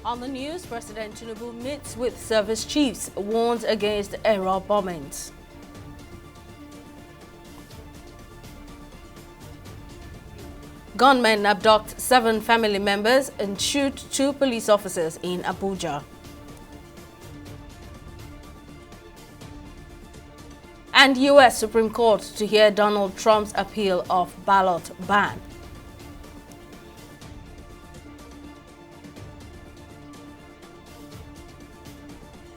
On the news, President Tinubu meets with service chiefs, warns against error bombings. Gunmen abduct 7 family members and shoot 2 police officers in Abuja. And U.S. Supreme Court to hear Donald Trump's appeal of ballot ban.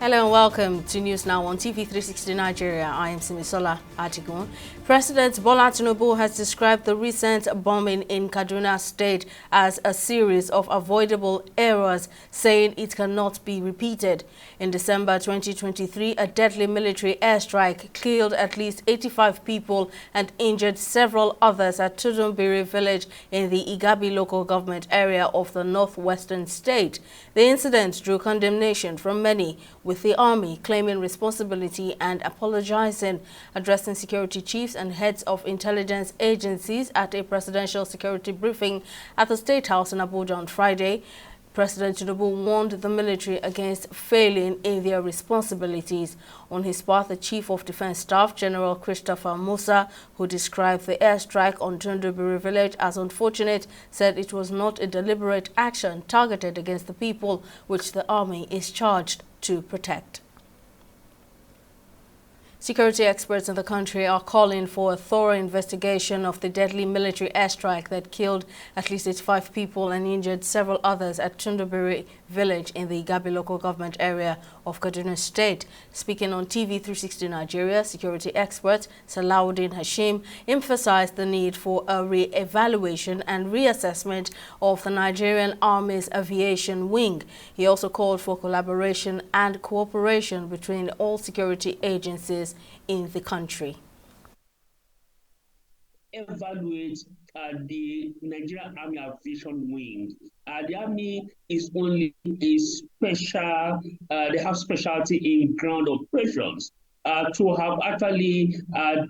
Hello and welcome to News Now on TV360 Nigeria. I am Simisola Adigun. President Bola Tinubu has described the recent bombing in Kaduna State as a series of avoidable errors, saying it cannot be repeated. In December 2023, a deadly military airstrike killed at least 85 people and injured several others at Tudumbiri village in the Igabi local government area of the northwestern state. The incident drew condemnation from many, with the army claiming responsibility and apologizing. Addressing security chiefs and heads of intelligence agencies at a presidential security briefing at the State House in Abuja on Friday, President Tinubu warned the military against failing in their responsibilities. On his part, the Chief of Defense Staff, General Christopher Musa, who described the airstrike on Tundubiri village as unfortunate, said it was not a deliberate action targeted against the people which the army is charged to protect. Security experts in the country are calling for a thorough investigation of the deadly military airstrike that killed at least 85 people and injured several others at Tundubiri village in the Igabi local government area of Kaduna State. Speaking on TV360 Nigeria, security expert Salahuddin Hashim emphasized the need for a re-evaluation and reassessment of the Nigerian Army's aviation wing. He also called for collaboration and cooperation between all security agencies in the country. Evaluate the Nigerian Army Aviation Wing. The Army is only a special, they have specialty in ground operations. To have actually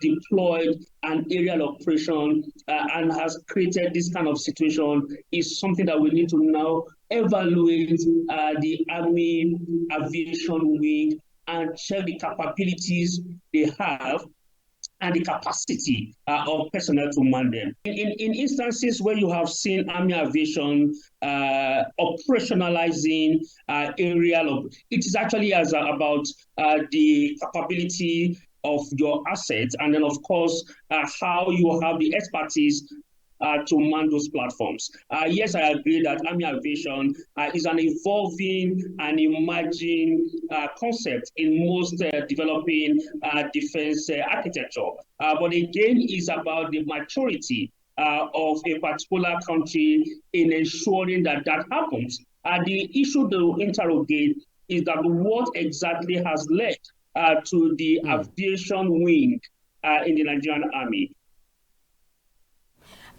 deployed an aerial operation and has created this kind of situation is something that we need to now evaluate the Army Aviation Wing and check the capabilities they have and the capacity of personnel to man them. In instances where you have seen Army Aviation operationalizing aerial, it is actually about the capability of your assets, and then of course how you have the expertise to man those platforms. Yes, I agree that Army Aviation is an evolving and emerging concept in most developing defense architecture. But again, it's about the maturity of a particular country in ensuring that that happens. The issue to interrogate is that what exactly has led to the aviation wing in the Nigerian Army.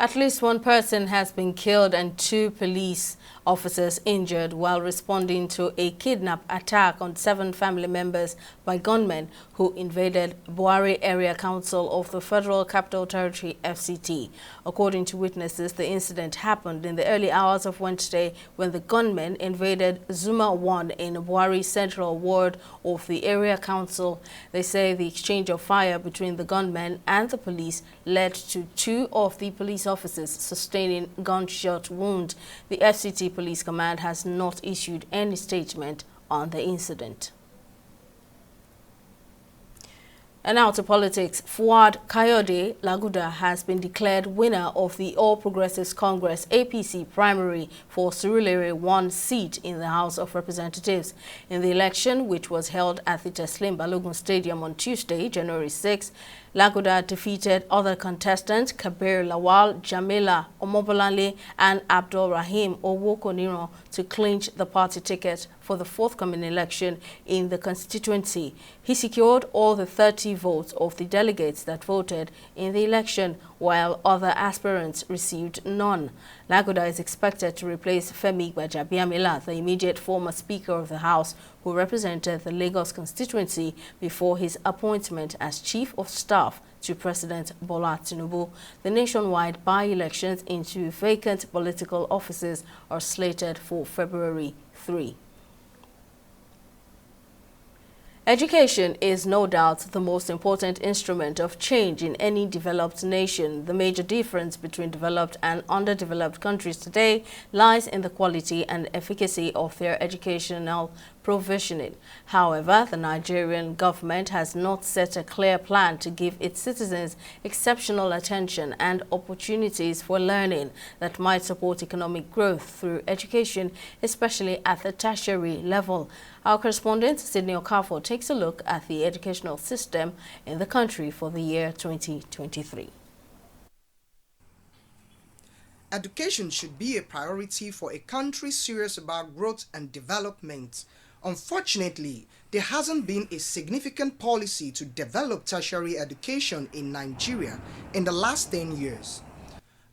At least 1 person has been killed and 2 police officers injured while responding to a kidnap attack on 7 family members by gunmen who invaded Buhari Area Council of the Federal Capital Territory, FCT. According to witnesses, the incident happened in the early hours of Wednesday when the gunmen invaded Zuma 1 in Buhari Central Ward of the Area Council. They say the exchange of fire between the gunmen and the police led to 2 of the police officers sustaining gunshot wound. The FCT Police Command has not issued any statement on the incident. And now to politics. Fuad Kayode Laguda has been declared winner of the All Progressives Congress APC primary for Surulere 1 seat in the House of Representatives. In the election, which was held at the Teslim Balogun Stadium on Tuesday, January 6, Laguda defeated other contestants Kabir Lawal, Jamila Omobolale and Abdul Rahim Owokoniro to clinch the party ticket for the forthcoming election in the constituency. He secured all the 30 votes of the delegates that voted in the election, while other aspirants received none. Laguda is expected to replace Femi Gbajabiamila, the immediate former Speaker of the House, who represented the Lagos constituency before his appointment as Chief of Staff to President Bola Tinubu. The nationwide by-elections into vacant political offices are slated for February 2023. Education is no doubt the most important instrument of change in any developed nation. The major difference between developed and underdeveloped countries today lies in the quality and efficacy of their educational provisioning. However, the Nigerian government has not set a clear plan to give its citizens exceptional attention and opportunities for learning that might support economic growth through education, especially at the tertiary level. Our correspondent, Sydney Okafor, takes a look at the educational system in the country for the year 2023. Education should be a priority for a country serious about growth and development. Unfortunately, there hasn't been a significant policy to develop tertiary education in Nigeria in the last 10 years.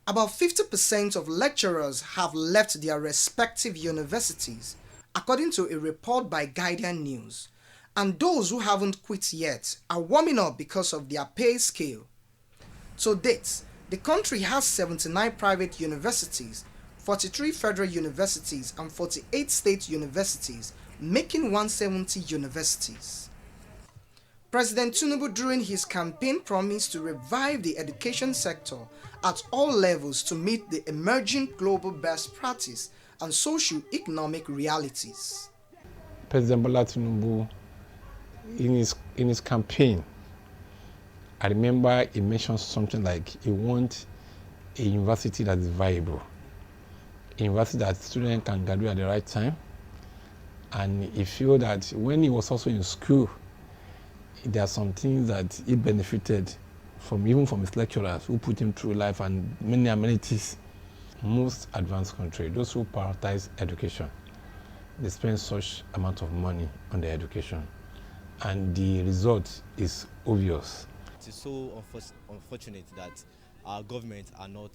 About 50% of lecturers have left their respective universities, according to a report by Guardian News, and those who haven't quit yet are warming up because of their pay scale. To date, the country has 79 private universities, 43 federal universities and 48 state universities, making 170 universities. President Tinubu during his campaign promised to revive the education sector at all levels to meet the emerging global best practice and socio-economic realities. President Bola Tinubu, in his campaign, I remember he mentioned something like he wants a university that is viable, a university that students can graduate at the right time, and he feel that when he was also in school, there are some things that he benefited from, even from his lecturers who put him through life and many amenities. Most advanced countries, those who prioritize education, they spend such amount of money on their education, and the result is obvious. It is so unfortunate that our government are not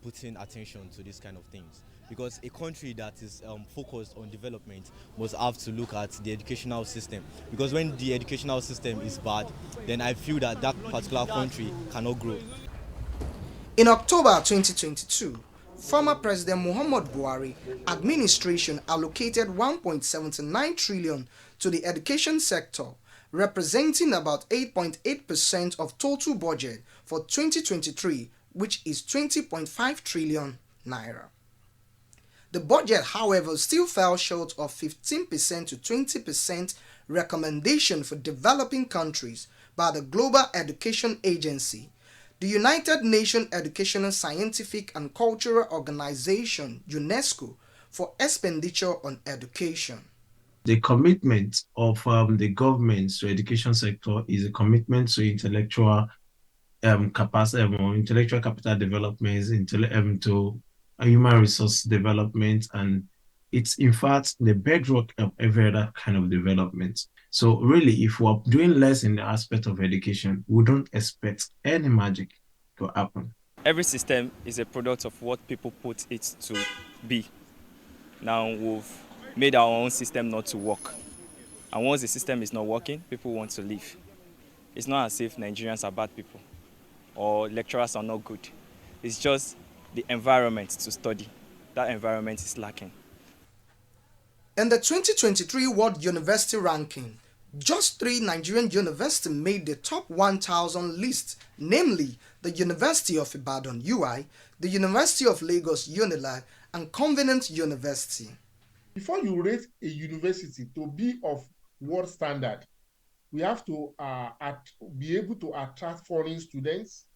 putting attention to these kind of things, because a country that is focused on development must have to look at the educational system, because when the educational system is bad, then I feel that that particular country cannot grow. In October 2022, former President Muhammad Buhari administration allocated 1.79 trillion to the education sector, representing about 8.8% of total budget for 2023, which is 20.5 trillion naira. The budget, however, still fell short of 15% to 20% recommendation for developing countries by the Global Education Agency, the United Nations Educational, Scientific and Cultural Organization, UNESCO, for expenditure on education. The commitment of the government to education sector is a commitment to intellectual capacity, intellectual capital development, to human resource development, and it's in fact the bedrock of every other kind of development. So really, if we're doing less in the aspect of education, we don't expect any magic to happen. Every system is a product of what people put it to be. Now we've made our own system not to work. And once the system is not working, people want to leave. It's not as if Nigerians are bad people or lecturers are not good. It's just the environment to study. That environment is lacking. In the 2023 World University Ranking, just 3 Nigerian universities made the top 1,000 list, namely the University of Ibadan UI, the University of Lagos UNILAG, and Covenant University. Before you rate a university to be of world standard, we have to be able to attract foreign students.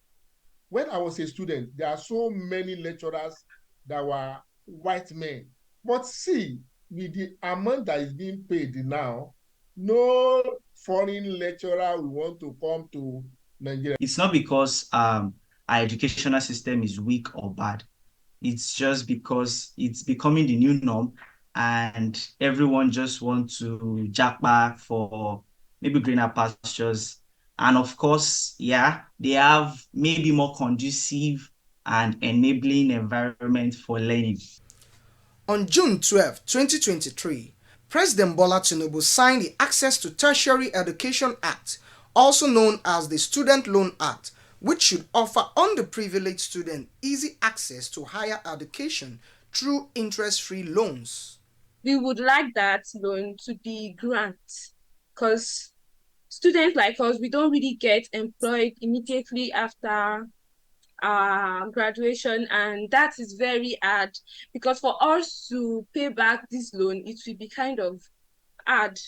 When I was a student, there are so many lecturers that were white men. But see, with the amount that is being paid now, no foreign lecturer will want to come to Nigeria. It's not because our educational system is weak or bad. It's just because it's becoming the new norm and everyone just wants to jack back for maybe greener pastures. And of course, yeah, they have maybe more conducive and enabling environment for learning. On June 12, 2023, President Bola Tinubu signed the Access to Tertiary Education Act, also known as the Student Loan Act, which should offer underprivileged students easy access to higher education through interest-free loans. we would like that loan to be grant, because students like us, we don't really get employed immediately after graduation, and that is very hard, because for us to pay back this loan, it will be kind of hard.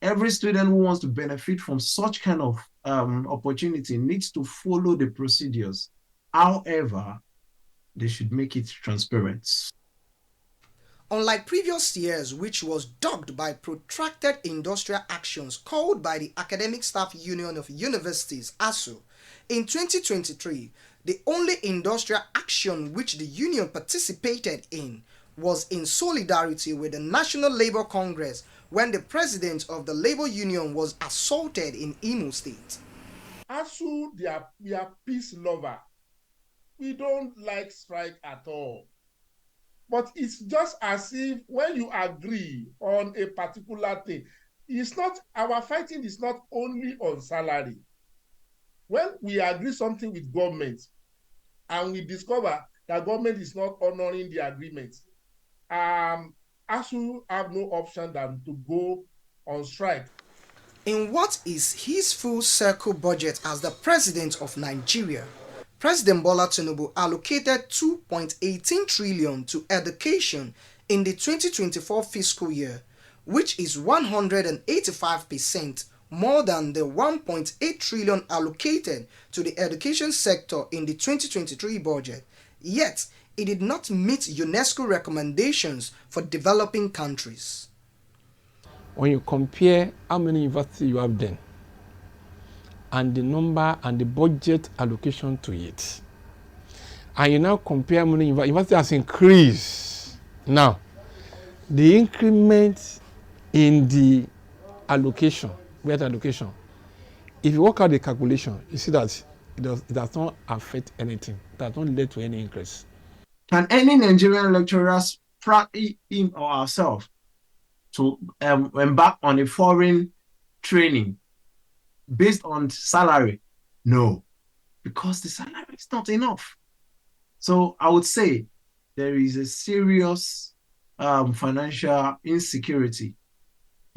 Every student who wants to benefit from such kind of opportunity needs to follow the procedures. However, they should make it transparent. Unlike previous years, which was dogged by protracted industrial actions called by the Academic Staff Union of Universities, ASU, in 2023, the only industrial action which the union participated in was in solidarity with the National Labour Congress when the president of the labor union was assaulted in Imo State. ASU, we are peace lover. We don't like strike at all. But it's just as if when you agree on a particular thing, it's not, our fighting is not only on salary. When we agree something with government and we discover that government is not honoring the agreement, ASU have no option than to go on strike. In what is his full circle budget as the president of Nigeria, President Bola Tinubu allocated 2.18 trillion to education in the 2024 fiscal year, which is 185% more than the 1.8 trillion allocated to the education sector in the 2023 budget. Yet, it did not meet UNESCO recommendations for developing countries. When you compare how many universities you have then, and the number and the budget allocation to it, and you now compare how many university has increased. Now, the increment in the allocation, budget allocation, if you work out the calculation, you see that it does not affect anything. It does not lead to any increase. Can any Nigerian lecturers him or ourselves to embark on a foreign training based on salary? No, because the salary is not enough. So I would say there is a serious financial insecurity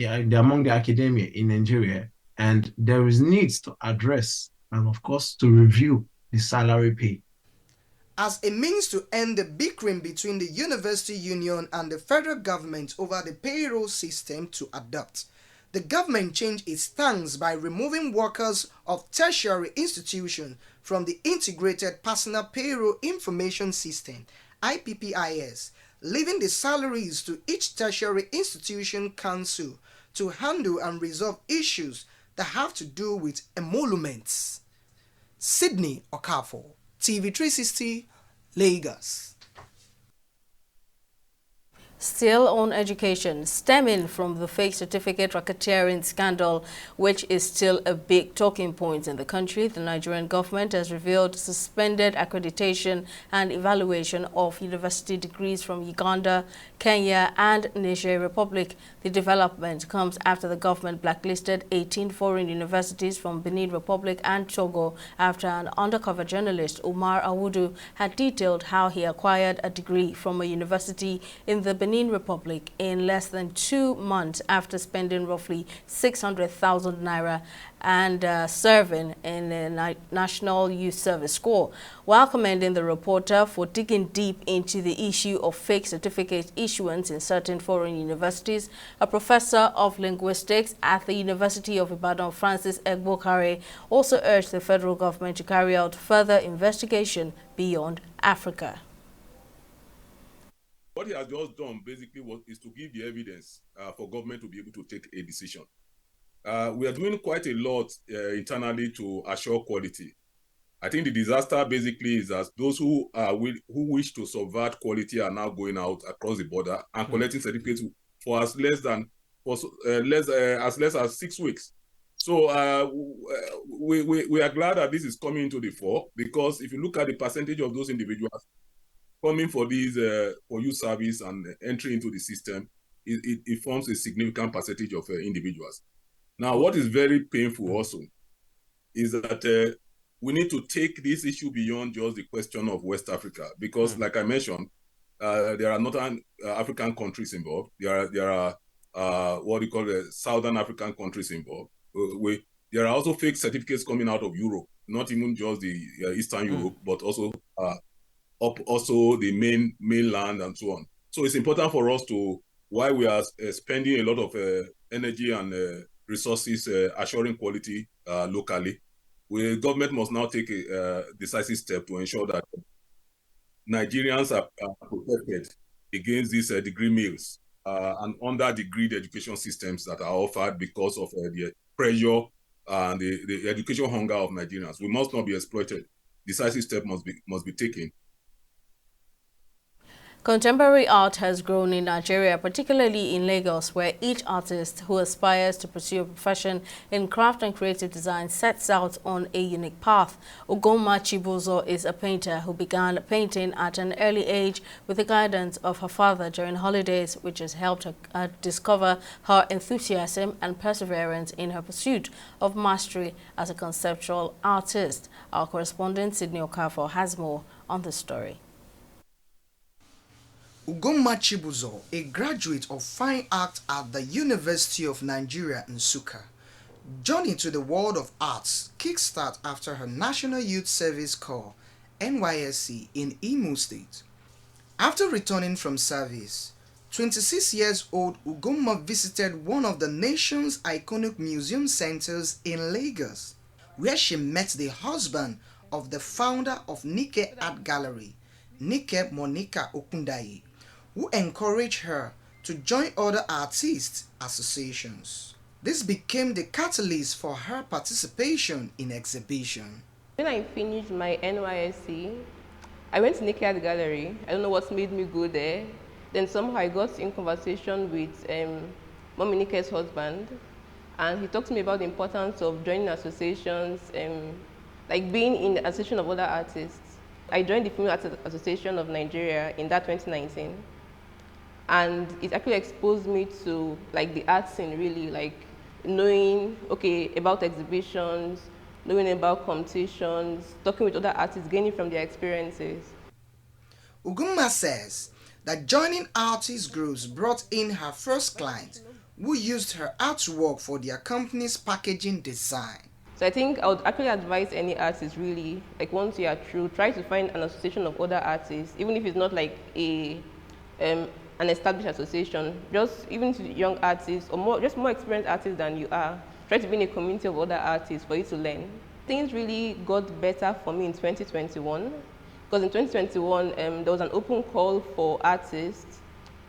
among the academia in Nigeria, and there is needs to address and of course to review the salary pay. As a means to end the bickering between the university union and the federal government over the payroll system to adopt, the government changed its stance by removing workers of tertiary institutions from the Integrated Personal Payroll Information System (IPPIS), leaving the salaries to each tertiary institution council to handle and resolve issues that have to do with emoluments. Sydney Okafor, TV360, Lagos. Still on education, stemming from the fake certificate racketeering scandal, which is still a big talking point in the country, the Nigerian government has revealed suspended accreditation and evaluation of university degrees from Uganda, Kenya, and Niger Republic. The development comes after the government blacklisted 18 foreign universities from Benin Republic and Togo after an undercover journalist, Umar Awudu, had detailed how he acquired a degree from a university in the Benin Republic in less than 2 months after spending roughly 600,000 naira and serving in a National Youth Service Corps. While commending the reporter for digging deep into the issue of fake certificate issuance in certain foreign universities, a professor of linguistics at the University of Ibadan, Francis Egbokare, also urged the federal government to carry out further investigation beyond Africa. What he has just done basically is to give the evidence for government to be able to take a decision. We are doing quite a lot internally to assure quality. I think the disaster basically is that those who wish to subvert quality are now going out across the border and collecting certificates for as less as 6 weeks. So we are glad that this is coming into the fore, because if you look at the percentage of those individuals coming for these for youth service and entry into the system, it forms a significant percentage of individuals. Now, what is very painful also is that we need to take this issue beyond just the question of West Africa, because like I mentioned, there are Northern African countries involved. There are what you call the Southern African countries involved. There are also fake certificates coming out of Europe, not even just the Eastern Europe, but also also the mainland and so on. So it's important for us to, while we are spending a lot of energy and resources assuring quality locally, government must now take a decisive step to ensure that Nigerians are protected against these degree mills and under-degreed education systems that are offered because of the pressure and the education hunger of Nigerians. We must not be exploited. Decisive step must be taken. Contemporary art has grown in Nigeria, particularly in Lagos, where each artist who aspires to pursue a profession in craft and creative design sets out on a unique path. Ugoma Chibuzo is a painter who began painting at an early age with the guidance of her father during holidays, which has helped her discover her enthusiasm and perseverance in her pursuit of mastery as a conceptual artist. Our correspondent Sydney Okafor has more on the story. Ugoma Chibuzo, a graduate of fine art at the University of Nigeria, Nsukka, journey to the world of arts kickstart after her National Youth Service Corps (NYSC) in Imo State. After returning from service, 26-year-old Ugoma visited one of the nation's iconic museum centers in Lagos, where she met the husband of the founder of Nike Art Gallery, Nike Monica Okundayi, who encouraged her to join other artists' associations. This became the catalyst for her participation in exhibition. When I finished my NYSC, I went to Nike Art Gallery. I don't know what made me go there. Then somehow I got in conversation with Mommy Nike's husband, and he talked to me about the importance of joining associations, like being in the association of other artists. I joined the Film Artists Association of Nigeria in that 2019. And it actually exposed me to like the art scene, really, like knowing about exhibitions, knowing about competitions, talking with other artists, gaining from their experiences. Ugoma says that joining artist groups brought in her first client, who used her artwork for their company's packaging design. So I think I would actually advise any artist, really, like once you are through, try to find an association of other artists, even if it's not like an established association, just even to young artists or more experienced artists than you are. Try to be in a community of other artists for you to learn. Things really got better for me in 2021, because in 2021 there was an open call for artists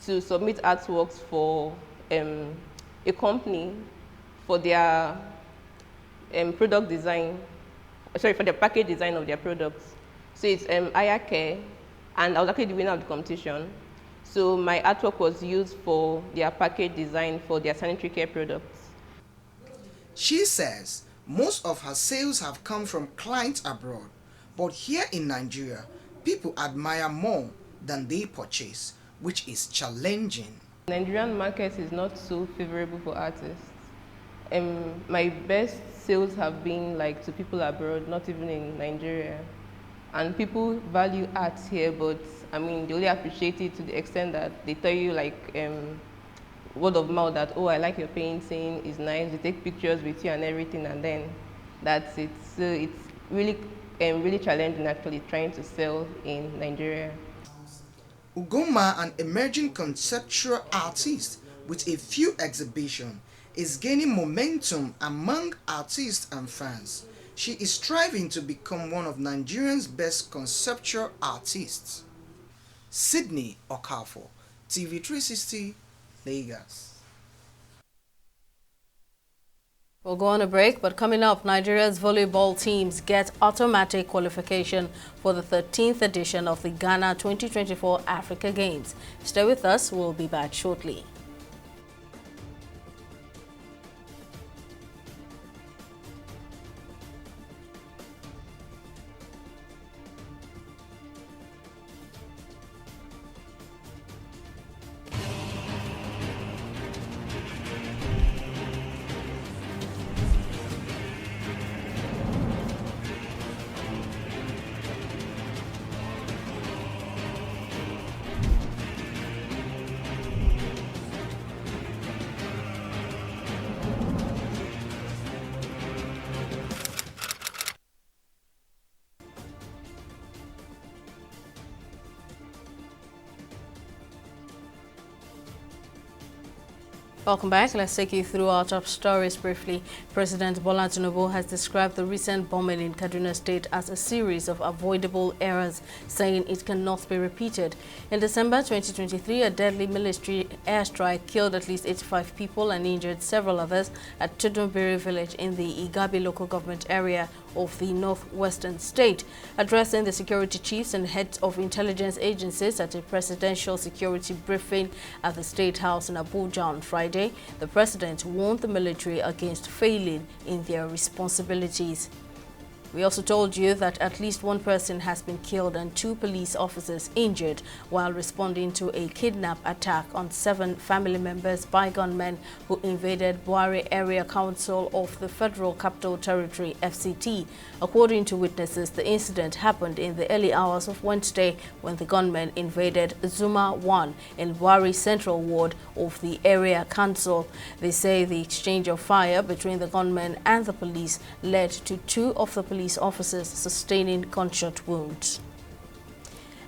to submit artworks for a company for their product design, for their package design of their products. So it's Ayake, and I was actually the winner of the competition. So my artwork was used for their package design for their sanitary care products. She says most of her sales have come from clients abroad, but here in Nigeria, people admire more than they purchase, which is challenging. The Nigerian market is not so favorable for artists. My best sales have been like to people abroad, not even in Nigeria. And people value art here, but I mean, they only appreciate it to the extent that they tell you like word of mouth that, oh, I like your painting, it's nice, they take pictures with you and everything, and then that's it. So it's really, really challenging actually trying to sell in Nigeria. Ugoma, an emerging conceptual artist with a few exhibitions, is gaining momentum among artists and fans. She is striving to become one of Nigeria's best conceptual artists. Sydney Okafor, TV360, Lagos. We'll go on a break, but coming up, Nigeria's volleyball teams get automatic qualification for the 13th edition of the Ghana 2024 Africa Games. Stay with us, we'll be back shortly. Welcome back. Let's take you through our top stories briefly. President Bola Tinubu has described the recent bombing in Kaduna State as a series of avoidable errors, saying it cannot be repeated. In December 2023, a deadly military airstrike killed at least 85 people and injured several others at Tudunbiri village in the Igabi local government area of the northwestern state. Addressing the security chiefs and heads of intelligence agencies at a presidential security briefing at the State House in Abuja on Friday, the president warned the military against failing in their responsibilities. We also told you that at least one person has been killed and 2 police officers injured while responding to a kidnap attack on 7 family members by gunmen who invaded Buhari Area Council of the Federal Capital Territory, FCT. According to witnesses, the incident happened in the early hours of Wednesday when the gunmen invaded Zuma 1 in Buhari Central Ward of the Area Council. They say the exchange of fire between the gunmen and the police led to 2 of the police officers sustaining gunshot wounds.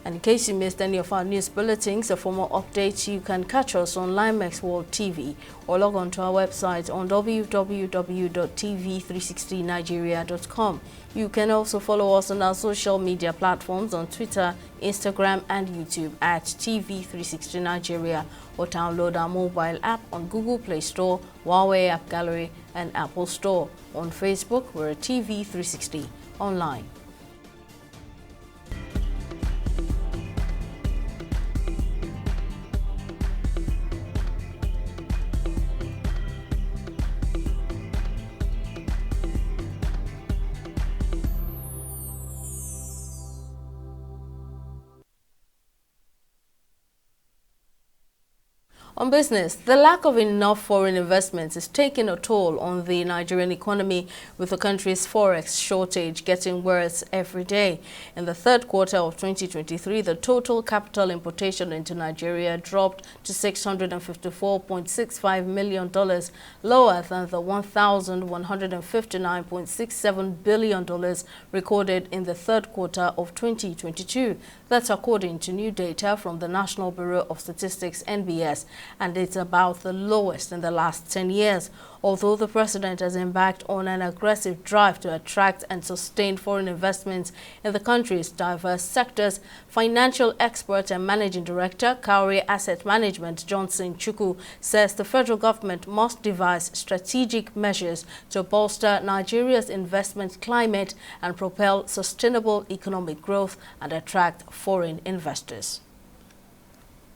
And in case you missed any of our news bulletins or for more updates, you can catch us on Limex World TV or log on to our website on www.tv360nigeria.com. You can also follow us on our social media platforms on Twitter, Instagram and YouTube at TV360 Nigeria, or download our mobile app on Google Play Store, Huawei App Gallery and Apple Store. On Facebook, we're at TV360 Online. On business, the lack of enough foreign investments is taking a toll on the Nigerian economy, with the country's forex shortage getting worse every day. In the third quarter of 2023, the total capital importation into Nigeria dropped to $654.65 million, lower than the $1,159.67 billion recorded in the third quarter of 2022. That's according to new data from the National Bureau of Statistics, NBS, and it's about the lowest in the last 10 years. Although the president has embarked on an aggressive drive to attract and sustain foreign investments in the country's diverse sectors, financial expert and managing director, Cowrie Asset Management, Johnson Chukwu, says the federal government must devise strategic measures to bolster Nigeria's investment climate and propel sustainable economic growth and attract foreign investors.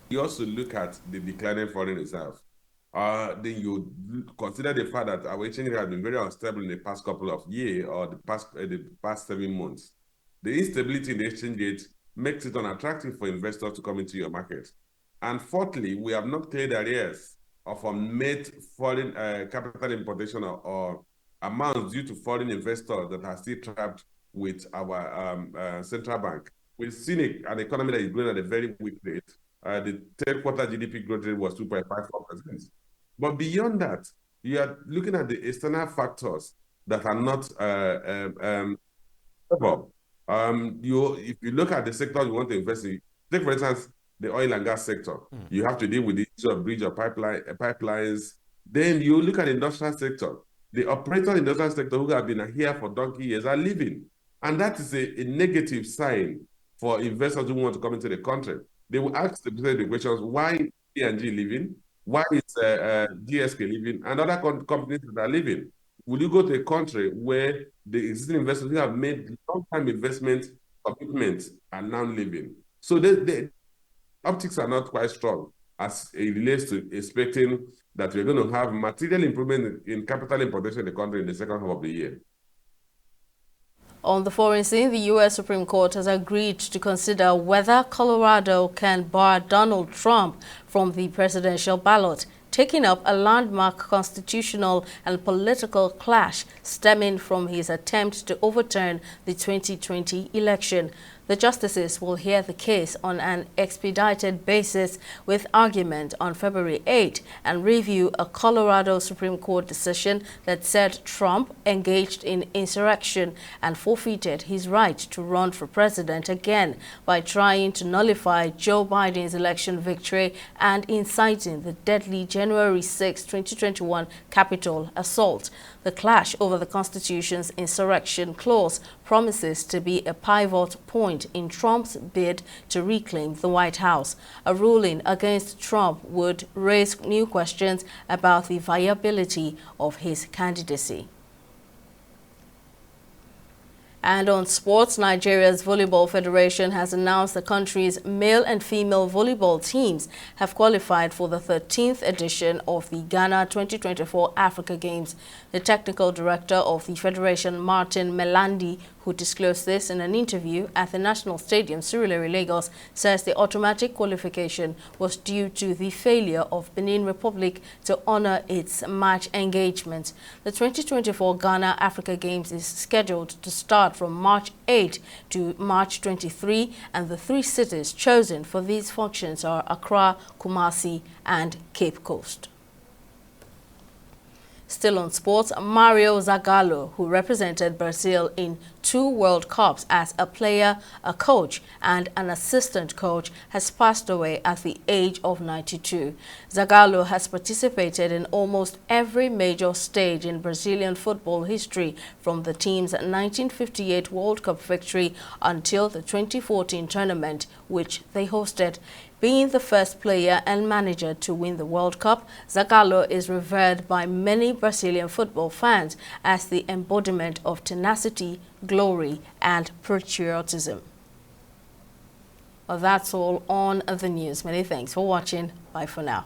You also look at the declining foreign reserve. Then you consider the fact that our exchange rate has been very unstable in the past couple of years or the past 7 months. The instability in the exchange rate makes it unattractive for investors to come into your market. And fourthly, we have not cleared arrears of unmet foreign capital importation or amounts due to foreign investors that are still trapped with our central bank. We've seen an economy that is growing at a very weak rate. The third quarter GDP growth rate was 2.54%. But beyond that, you are looking at the external factors that are not favorable. If you look at the sector you want to invest in, take for instance the oil and gas sector. You have to deal with the issue of bridge or pipelines. Then you look at the industrial sector. The operator industrial sector who have been here for donkey years are leaving, and that is a negative sign for investors who want to come into the country. They will ask the questions: why is P&G leaving? Why is GSK leaving? And other companies that are leaving. Will you go to a country where the existing investors who have made long-time investment commitments are now leaving? So the optics are not quite strong as it relates to expecting that we're going to have material improvement in capital importation in the country in the second half of the year. On the foreign scene, the U.S. Supreme Court has agreed to consider whether Colorado can bar Donald Trump from the presidential ballot, taking up a landmark constitutional and political clash stemming from his attempt to overturn the 2020 election. The The justices will hear the case on an expedited basis with argument on February 8 and review a Colorado Supreme Court decision that said Trump engaged in insurrection and forfeited his right to run for president again by trying to nullify Joe Biden's election victory and inciting the deadly January 6, 2021 Capitol assault. The clash over the Constitution's insurrection clause promises to be a pivot point in Trump's bid to reclaim the White House. A ruling against Trump would raise new questions about the viability of his candidacy. And on sports, Nigeria's Volleyball Federation has announced the country's male and female volleyball teams have qualified for the 13th edition of the Ghana 2024 Africa Games. The technical director of the Federation, Martin Melandi, who disclosed this in an interview at the National Stadium, Surulere, Lagos, says the automatic qualification was due to the failure of Benin Republic to honor its match engagement. The 2024 Ghana Africa Games is scheduled to start from March 8 to March 23, and the three cities chosen for these functions are Accra, Kumasi, and Cape Coast. Still on sports, Mario Zagallo, who represented Brazil in 2 World Cups as a player, a coach, and an assistant coach, has passed away at the age of 92. Zagallo has participated in almost every major stage in Brazilian football history, from the team's 1958 World Cup victory until the 2014 tournament, which they hosted. Being the first player and manager to win the World Cup, Zagallo is revered by many Brazilian football fans as the embodiment of tenacity, glory, and patriotism. Well, that's all on the news. Many thanks for watching. Bye for now.